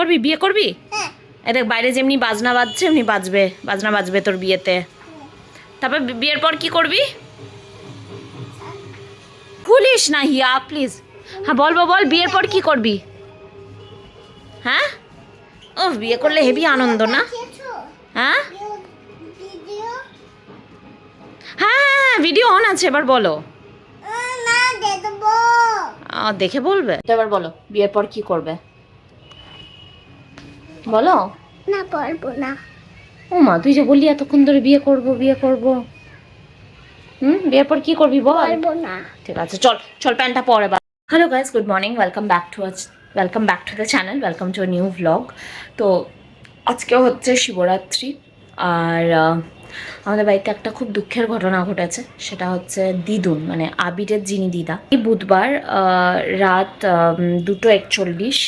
করবি, বিয়ে করবি? এই দেখ বাইরে যেমনি বাজনা বাজছে এমনি বাজনা বাজবে তোর বিয়েতে। তারপর বিয়ের পর কি করবি? ভুলিস না হিয়া প্লিজ। হ্যাঁ বল বিয়ের পর কি করবি? হ্যাঁ, ও বিয়ে করলে হেভি আনন্দ না? হ্যাঁ হ্যাঁ ভিডিও অন আছে, এবার বলো। দেখে বলবে তো, এবার বলো বিয়ের পর কি করবে বলো। না পারবো না। ও মা, তুই যে বললি এতক্ষণ ধরে বিয়ে করব বিয়ে করব, বিয়ের পর কি করবি বল। পারবো না। ঠিক আছে, চল চল প্যান্টটা পরে। Hello guys, good morning, welcome back to the channel, welcome to new vlog. তো আজকে হচ্ছে শিবরাত্রি, আর আমাদের বাড়িতে একটা খুব দুঃখের ঘটনা ঘটেছে। সেটা হচ্ছে দিদুন, মানে আবিরের যিনি দিদা, এই বুধবার রাত 2:41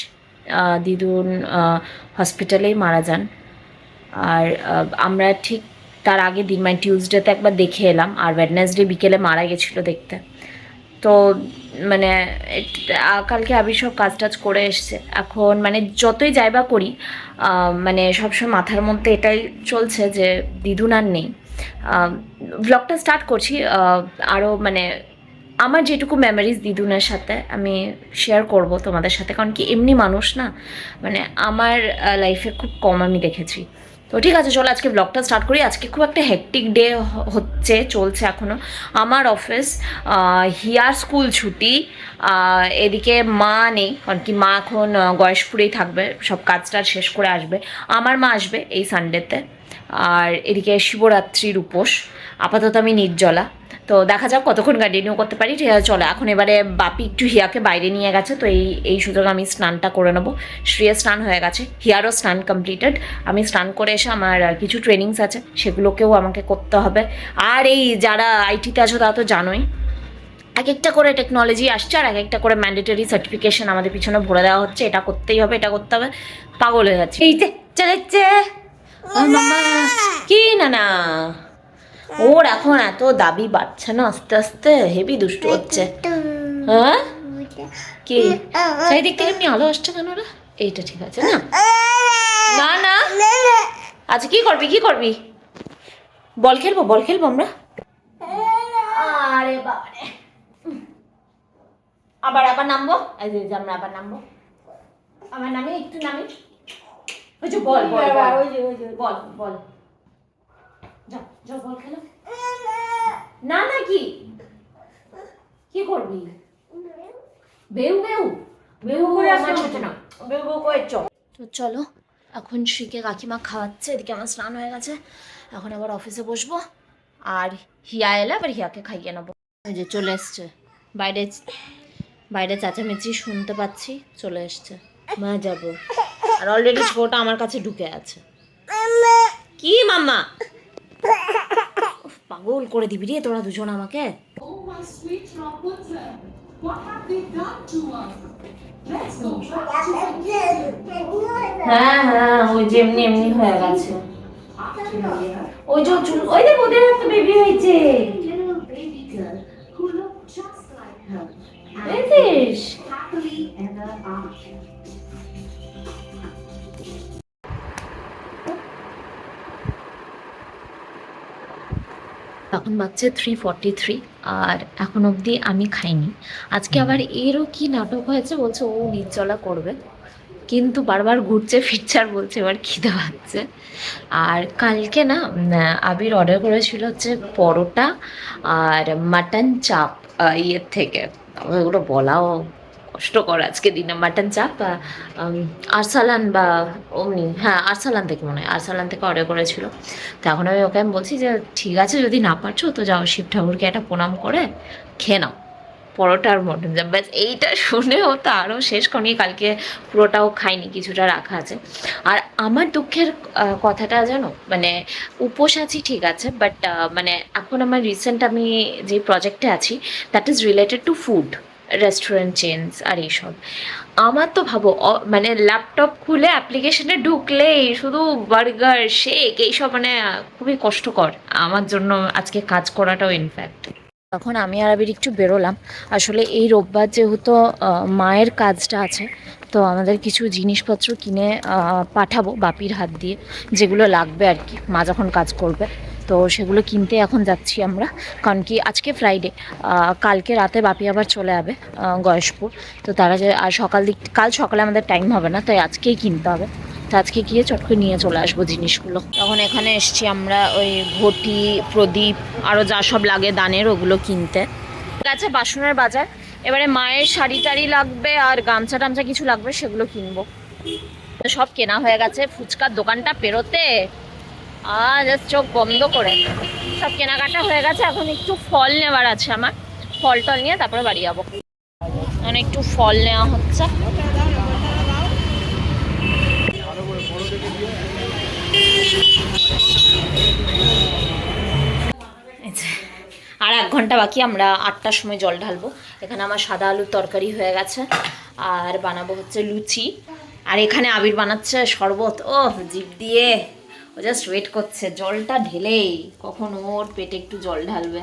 দিদুন হসপিটালেই মারা যান। আর আমরা ঠিক তার আগের দিন মানে টিউসডেতে একবার দেখে এলাম, আর ওয়েডনেসডে বিকেলে মারা গেছিলো দেখতে। তো মানে কালকে আবির সব কাজ টাজ করে এসছে। এখন মানে যতই যাই বা করি, মানে সবসময় মাথার মধ্যে এটাই চলছে যে দিদুন আর নেই। ব্লগটা স্টার্ট করছি, আরও মানে আমার যেটুকু মেমোরিজ দিদুনের সাথে আমি শেয়ার করব তোমাদের সাথে, কারণ কি এমনি মানুষ না, মানে আমার লাইফে খুব কম আমি দেখেছি। তো ঠিক আছে, চলো আজকে ব্লগটা স্টার্ট করি। আজকে খুব একটা হেক্টিক ডে চলছে এখনও। আমার অফিস, হিয়ার স্কুল ছুটি, এদিকে মা নেই, কারণ কি মা এখন গয়েশপুরেই থাকবে, সব কাজটা শেষ করে আসবে। আমার মা আসবে এই সানডেতে। আর এদিকে শিবরাত্রির উপোস, আপাতত আমি নির্জলা। তো দেখা যাক কতক্ষণ কন্টিনিউ করতে পারি। ঠিক আছে চলো, এখন এবারে বাপি একটু হিয়াকে বাইরে নিয়ে গেছে, তো এই সুযোগ আমি স্নানটা করে নেবো। শ্রেয়া স্নান হয়ে গেছে, হিয়ারও স্নান কমপ্লিটেড। আমি স্নান করে এসে আমার কিছু ট্রেনিংস আছে, সেগুলোকেও আমাকে করতে হবে। আর এই যারা আইটিতে আছো তারা তো জানোই, এক একটা করে টেকনোলজি আসছে, আর এক একটা করে ম্যান্ডেটরি সার্টিফিকেশন আমাদের পিছনে ভরে দেওয়া হচ্ছে। এটা করতেই হবে, এটা করতে হবে, পাগল হয়ে যাচ্ছে। এই যে চলেছে মামা, কি না না, ওর এখন এত দাবি বাড়ছে না, আস্তে আস্তে হেভি দুষ্টু হচ্ছে। হ্যাঁ কি সেই দিক থেকে এমনি আলো আসছে কেন রে? এইটা ঠিক আছে না? না না, আচ্ছা কি করবি? বল খেলবো আমরা। আরে বাবারে, আবার নামবো, এই যে আমরা আবার নামবো। আমার নামে একটু নামি, ওই যে বল যাও বল খেলো। না কি করবি? বেউ করে আসছে না, বেউ করে চল। তো চলো, এখন শ্রীকে কাকিমা খাওয়াচ্ছে, এদিকে আমার স্নান হয়ে গেছে। এখন আবার অফিসে বসবো, আর হিয়া এলে আবার হিয়াকে খাইয়ে নেবো। ওই যে চলে এসছে, বাইরে চেঁচামেচি শুনতে পাচ্ছি, চলে এসছে। মা যাবো, আর অলরেডি ছোটটা আমার কাছে ঢুকে আছে। কি মাম্মা, পাগল করে দিবি রে তোরা দুজন আমাকে। হ্যাঁ ওই যে এমনি হয়ে গেছে। ওই যে ওই দেখ ওদের একটা বেবি হয়েছে, দেখিস? এখন বাজছে 3:43, আর এখন অবধি আমি খাইনি। আজকে আবার এরও কি নাটক হয়েছে, বলছে ও নির্জলা করবে, কিন্তু বারবার ঘুরছে ফিরছে আর বলছে এবার খিদে পাচ্ছে। আর কালকে না আবির অর্ডার করেছিল হচ্ছে পরোটা আর মাটন চাপ, ইয়ের থেকে, ওগুলো বলাও কষ্টকর আজকে দিনে। মাটন চাপ আরসালান বা অমনি, হ্যাঁ আরসালান থেকে মনে হয়, আরসালান থেকে অর্ডার করেছিল। তো এখন আমি বলছি যে ঠিক আছে, যদি না পারছো তো যাও শিব ঠাকুরকে একটা প্রণাম করে খেয়ে নাও পরোটা আর মটন চাপ। ব্যাস এইটা শুনে ও তো আরও শেষ করি, কালকে পুরোটাও খাইনি, কিছুটা রাখা আছে। আর আমার দুঃখের কথাটা জানো, মানে উপোস আছি ঠিক আছে, বাট মানে এখন আমার রিসেন্ট আমি যে প্রজেক্টে আছি that is related to food, restaurant change আর এইসব। আমার তো ভাবো মানে ল্যাপটপ খুলে অ্যাপ্লিকেশনে ঢুকলেই শুধু বার্গার শেক এইসব, মানে খুবই কষ্টকর আমার জন্য আজকে কাজ করাটাও ইনফ্যাক্ট। এখন আমি আর আবির একটু বেরোলাম। আসলে এই রোববার যেহেতু মায়ের কাজটা আছে, তো আমাদের কিছু জিনিসপত্র কিনে পাঠাবো বাপির হাত দিয়ে, যেগুলো লাগবে আর কি মা যখন কাজ করবে। তো সেগুলো কিনতে এখন যাচ্ছি আমরা, কারণ কি আজকে ফ্রাইডে, কালকে রাতে বাপি আবার চলে যাবে গয়েশপুর। তো তারা যে আর কাল সকালে আমাদের টাইম হবে না, তাই আজকেই কিনতে হবে। তো আজকে গিয়ে চট করে নিয়ে চলে আসবো জিনিসগুলো। তখন এখানে এসছি আমরা ওই ঘটি, প্রদীপ, আরও যা সব লাগে দানের, ওগুলো কিনতে। গেছে বাসনের বাজার। এবারে মায়ের শাড়ি টাড়ি লাগবে আর গামছা টামছা কিছু লাগবে, সেগুলো কিনবো। তো সব কেনা হয়ে গেছে। ফুচকার দোকানটা পেরোতে জাস্ট চোখ বন্ধ করে সব কেনাকাটা হয়ে গেছে। এখন একটু ফল নেওয়ার আছে আমার, ফল টল নিয়ে তারপরে বাড়ি যাবো। এখন একটু ফল নেওয়া হচ্ছে। আর 1 ঘন্টা বাকি, আমরা 8টার সময় জল ঢালবো। এখানে আমার সাদা আলুর তরকারি হয়ে গেছে, আর বানাবো হচ্ছে লুচি। আর এখানে আবির বানাচ্ছে শরবত। ও জিভ দিয়ে ও জাস্ট ওয়েট করছে জলটা ঢেলেই কখন ওর পেটে একটু জল ঢালবে।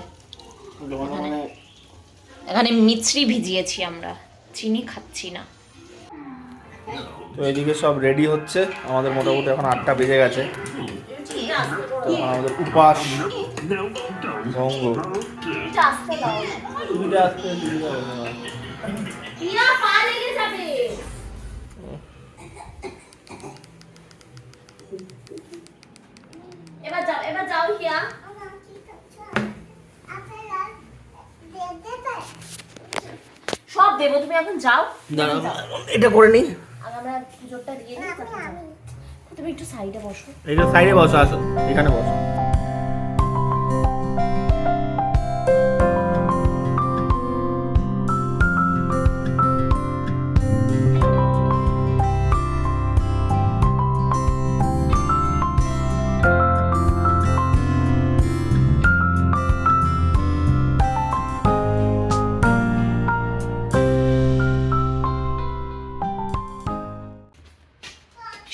এখানে মিছরি ভিজিয়েছি আমরা, চিনি খাচ্ছি না। তো এদিকে সব রেডি হচ্ছে, আমাদের মোটামুটি এখন 8টা বেজে গেছে। তো আমাদের উপাস ভঙ্গ। এবার যাও হিয়া। সব দেবো, তুমি এখন যাও। এটা করে নি, আমরা পুজোটা দিয়ে নিই। তুমি একটু সাইডে বসো। এইটা সাইডে বসো, আসো এখানে বসো।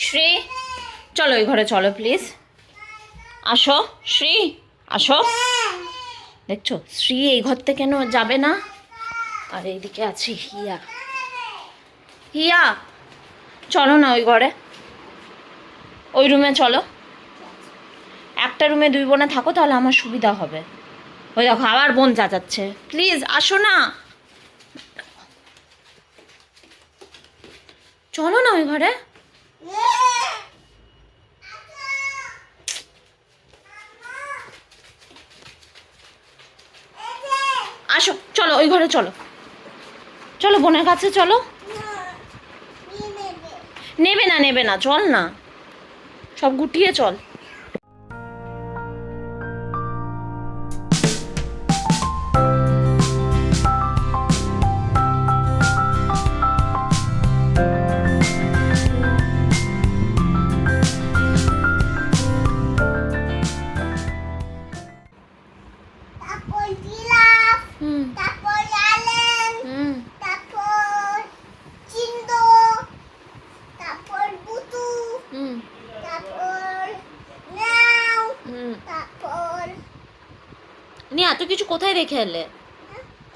শ্রী চলো ওই ঘরে চলো প্লিজ, আসো শ্রী আসো। দেখছো শ্রী এই ঘরতে কেন যাবে না। আর এইদিকে আছে হিয়া। হিয়া চলো না ওই ঘরে, ওই রুমে চলো। একটা রুমে 2 বোনে থাকো, তাহলে আমার সুবিধা হবে। ওই দেখো আবার বোন চাচাচ্ছে, প্লিজ আসো না, চলো না ওই ঘরে। আসো চলো ওই ঘরে চলো, চলো বোনের কাছে চলো। নেবে না চল না, সব গুটিয়ে চল। নি এত কিছু কোথায় রেখে এলে,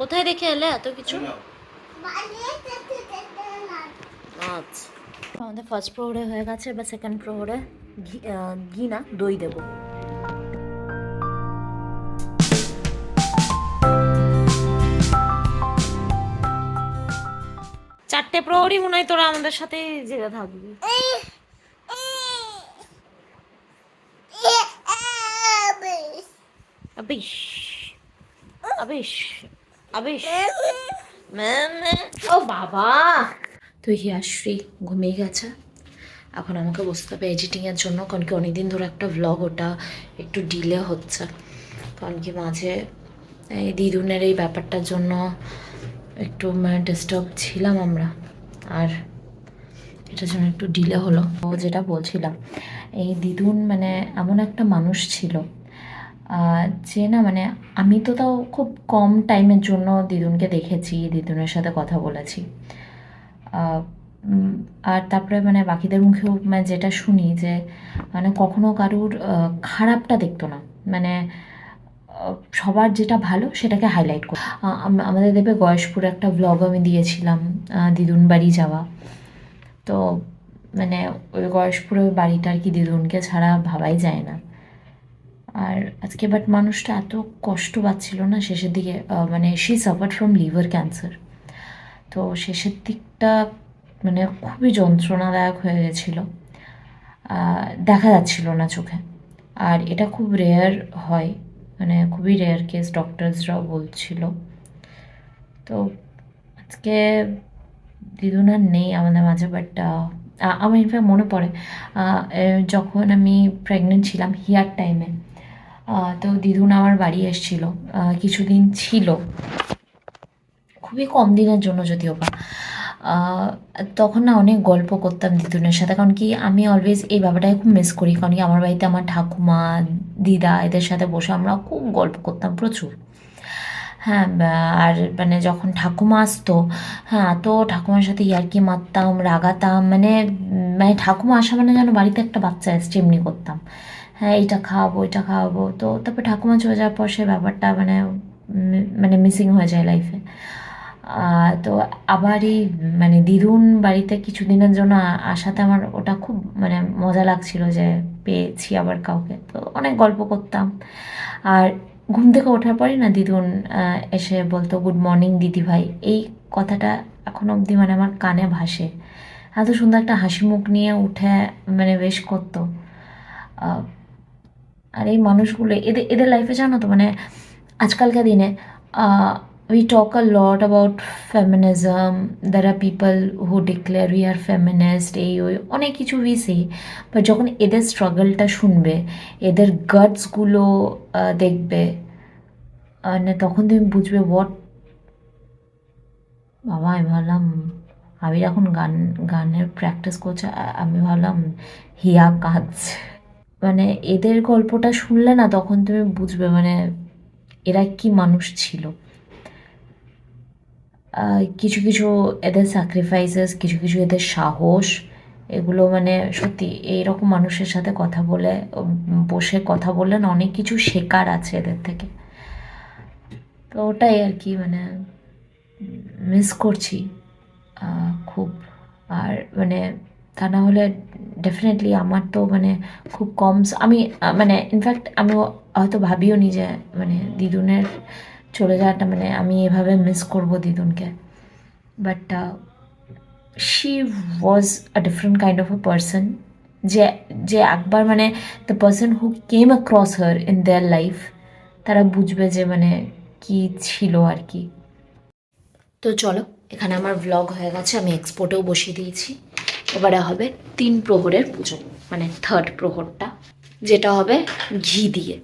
কোথায় রেখে এলে এত কিছু। আচ্ছা আমাদের ফার্স্ট প্রহরে হয়ে গেছে, বা সেকেন্ড প্রহরে ঘি না দই দেব। চারটে প্রহরই মনে হয় তোরা আমাদের সাথে জেগে থাকবি। আবিশ আবিশ আবিশ ও বাবা। তো হিয়াশ্রী ঘুমিয়ে গেছে, এখন আমাকে বসতে হবে এডিটিংয়ের জন্য, কারণ কি অনেকদিন ধরে একটা ভ্লগ ওটা একটু ডিলে হচ্ছে, কারণ কি মাঝে এই দিদুনের এই ব্যাপারটার জন্য একটু ডিস্টার্ব ছিলাম আমরা, আর এটার জন্য একটু ডিলে হলো। ও যেটা বলছিলাম, এই দিদুন মানে এমন একটা মানুষ ছিল যে না মানে আমি তো তাও খুব কম টাইমের জন্য দিদুনকে দেখেছি, দিদুনের সাথে কথা বলেছি। আর তারপরে মানে বাকিদের মুখেও মানে যেটা শুনি যে মানে কখনো কারুর খারাপটা দেখতো না, মানে সবার যেটা ভালো সেটাকে হাইলাইট করি। আমাদের দেবে গয়েশপুরে একটা ব্লগ আমি দিয়েছিলাম দিদুন বাড়ি যাওয়া। তো মানে ওই গয়েশপুরে ওই বাড়িটা আর কি দিদুনকে ছাড়া ভাবাই যায় না। আর আজকে বাট মানুষটা এত কষ্ট পাচ্ছিল না শেষের দিকে, মানে she suffered from liver cancer. তো শেষের দিকটা মানে খুবই যন্ত্রণাদায়ক হয়ে গেছিলো, দেখা যাচ্ছিল না চোখে। আর এটা খুব রেয়ার হয়, মানে খুবই রেয়ার কেস ডক্টরসরাও বলছিল। তো আজকে দিদুন আর নেই আমাদের মাঝে, বাট আমার ইনফ্যাক্ট মনে পড়ে যখন আমি প্রেগনেন্ট ছিলাম হিয়ার টাইমে, তো দিদুন আমার বাড়ি এসেছিলো, কিছুদিন ছিল, খুবই কম দিনের জন্য যদিও বা। তখন না অনেক গল্প করতাম দিদুনের সাথে, কারণ কি আমি অলওয়েজ এই ব্যাপারটাকে খুব মিস করি, কারণ কি আমার বাড়িতে আমার ঠাকুমা দিদা এদের সাথে বসে আমরা খুব গল্প করতাম প্রচুর। হ্যাঁ, আর মানে যখন ঠাকুমা আসতো, হ্যাঁ, তো ঠাকুমার সাথে ইয়ার্কি মারতাম, রাগাতাম, মানে মানে ঠাকুমা আসা মানে যেন বাড়িতে একটা বাচ্চা এসছে এমনি করতাম। হ্যাঁ, এইটা খাওয়াবো ওইটা খাওয়াবো, তো তারপর ঠাকুমা চলে যাওয়ার পর সে ব্যাপারটা মানে মানে মিসিং হয়ে যায় লাইফে। তো আবার এই মানে দিদুন বাড়িতে কিছুদিনের জন্য আসাতে আমার ওটা খুব মানে মজা লাগছিল যে পেয়েছি আবার কাউকে, তো অনেক গল্প করতাম। আর ঘুম থেকে ওঠার পরে না দিদুন এসে বলতো গুড মর্নিং দিদি ভাই, এই কথাটা এখনো অবধি মানে আমার কানে ভাসে। এত সুন্দর একটা হাসি মুখ নিয়ে উঠে মানে বেশ করতো। আর এই মানুষগুলো এদের এদের লাইফে জানো তো মানে আজকালকার দিনে we talk a lot about feminism. There are people who declare we are feminist, এই ওই অনেক কিছু we say, বাট যখন এদের স্ট্রাগলটা শুনবে, এদের গাটসগুলো দেখবে, মানে তখন তুমি বুঝবে হোয়াট। বাবা, আমি ভাবলাম আমি এখন গানের প্র্যাকটিস করছে, আমি ভাবলাম হিয়া কাজ। মানে এদের গল্পটা শুনলে না তখন তুমি বুঝবে মানে এরা কি মানুষ ছিল। কিছু কিছু এদের স্যাক্রিফাইসেস, কিছু কিছু এদের সাহস, এগুলো মানে সত্যি এইরকম মানুষের সাথে কথা বলে বসে কথা বললে না অনেক কিছু শেখার আছে এদের থেকে। তো ওটাই আর কি মানে মিস করছি খুব। আর মানে তা না হলে ডেফিনেটলি আমার তো মানে খুব কম আমি মানে ইনফ্যাক্ট আমি হয়তো ভাবিও নি যে মানে দিদুনের চলে যাওয়াটা মানে আমি এভাবে মিস করব দিদুনকে। But she was a different kind of a person, যে যে একবার মানে the person who came across her in their life তারা বুঝবে যে মানে কি ছিল আর কি। তো চলো, এখানে আমার ভ্লগ হয়ে গেছে, আমি এক্সপোর্টেও বসিয়ে দিয়েছি। এবারে হবে 3 প্রহরের পুজো, মানে থার্ড প্রহরটা, যেটা হবে ঘি দিয়ে।